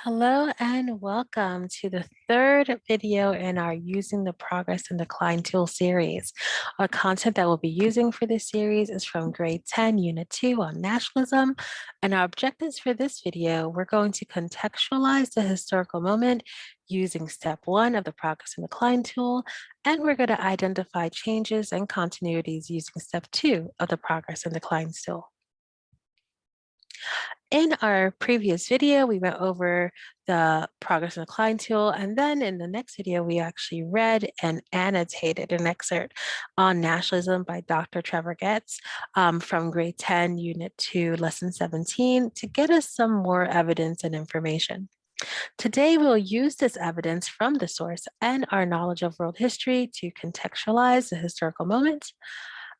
Hello and welcome to the third video in our Using the Progress and Decline tool series. Our content that we'll be using for this series is from grade 10, unit 2 on nationalism. And our objectives for this video, we're going to contextualize the historical moment using step 1 of the Progress and Decline tool, and we're going to identify changes and continuities using step 2 of the Progress and Decline tool. In our previous video, we went over the progress and decline tool, and then in the next video, we actually read and annotated an excerpt on nationalism by Dr. Trevor Getz from grade 10, unit 2, lesson 17 to get us some more evidence and information. Today, we'll use this evidence from the source and our knowledge of world history to contextualize the historical moment.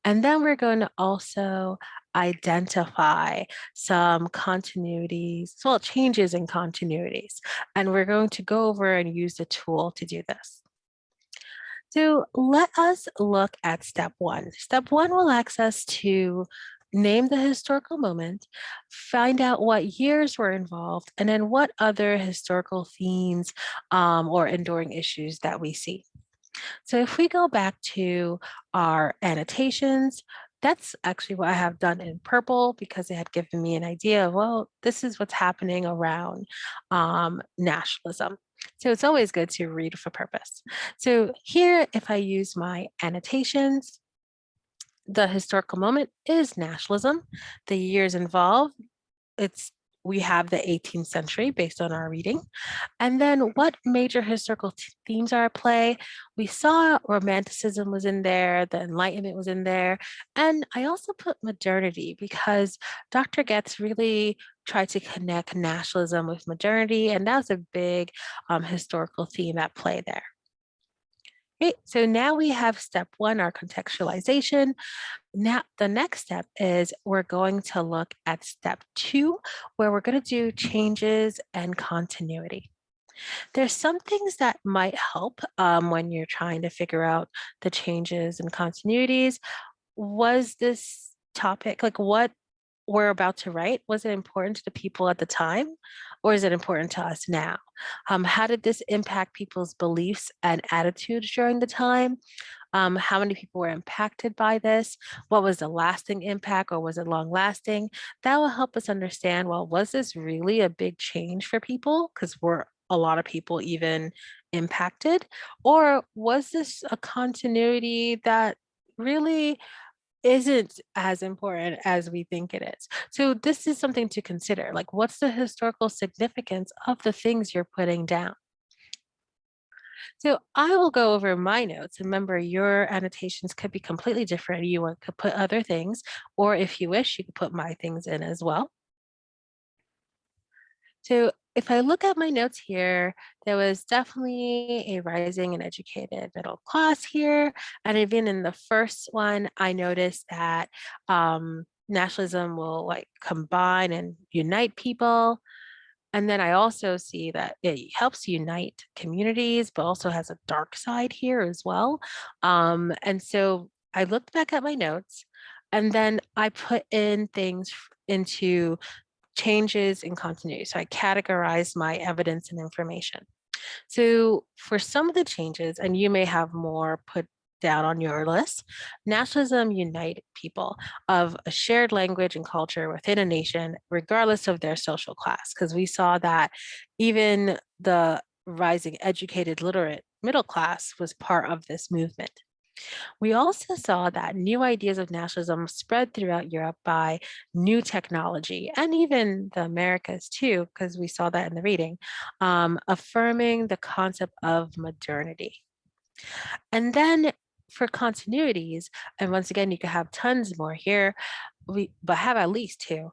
And then we're going to also identify some continuities, well, changes in continuities. And we're going to go over and use the tool to do this. So let us look at step 1. Step 1 will ask us to name the historical moment, find out what years were involved, and then what other historical themes or enduring issues that we see. So if we go back to our annotations, that's actually what I have done in purple because it had given me an idea of, well, this is what's happening around nationalism. So it's always good to read for purpose. So here, if I use my annotations, the historical moment is nationalism. The years involved, we have the 18th century based on our reading. And then what major historical themes are at play? We saw Romanticism was in there, the Enlightenment was in there, and I also put modernity because Dr. Getz really tried to connect nationalism with modernity, and that was a big historical theme at play there. Okay, so now we have step 1, our contextualization. Now, the next step is we're going to look at step 2, where we're going to do changes and continuity. There's some things that might help when you're trying to figure out the changes and continuities. Was this topic, like what we're about to write, was it important to the people at the time, or is it important to us now? How did this impact people's beliefs and attitudes during the time? How many people were impacted by this? What was the lasting impact, or was it long lasting? That will help us understand, well, was this really a big change for people? Because were a lot of people even impacted? Or was this a continuity that really isn't as important as we think it is? So this is something to consider. Like, what's the historical significance of the things you're putting down? So I will go over my notes. Remember, your annotations could be completely different. Could put other things, or if you wish, you could put my things in as well. So if I look at my notes here, there was definitely a rising and educated middle class here. And even in the first one, I noticed that nationalism will like combine and unite people. And then I also see that it helps unite communities, but also has a dark side here as well. And so I looked back at my notes and then I put in things into changes in continuity. So I categorized my evidence and information. So for some of the changes, and you may have more put down on your list, nationalism united people of a shared language and culture within a nation, regardless of their social class, because we saw that even the rising educated literate middle class was part of this movement. We also saw that new ideas of nationalism spread throughout Europe by new technology and even the Americas too, because we saw that in the reading, affirming the concept of modernity. And then for continuities, and once again, you could have tons more here, but have at least two.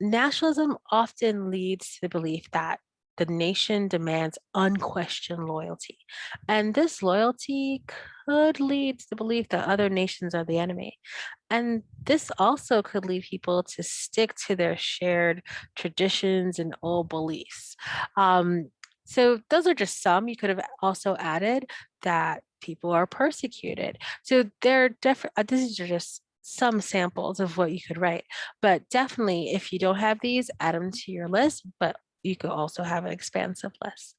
Nationalism often leads to the belief that the nation demands unquestioned loyalty. And this loyalty could lead to the belief that other nations are the enemy. And this also could lead people to stick to their shared traditions and old beliefs. So those are just some. You could have also added that people are persecuted. So they're different. These are just some samples of what you could write. But definitely, if you don't have these, add them to your list. But you could also have an expansive list.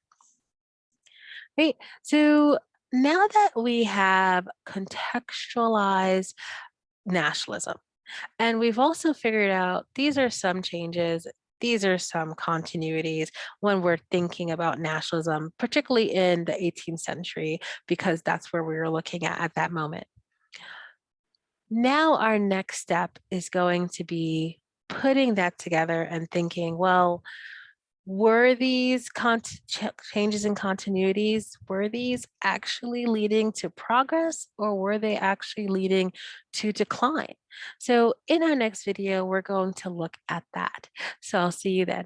Right. So now that we have contextualized nationalism, and we've also figured out these are some changes, these are some continuities when we're thinking about nationalism, particularly in the 18th century, because that's where we were looking at that moment. Now, our next step is going to be putting that together and thinking, well, were these changes in continuities, were these actually leading to progress or were they actually leading to decline? So in our next video, we're going to look at that. So I'll see you then.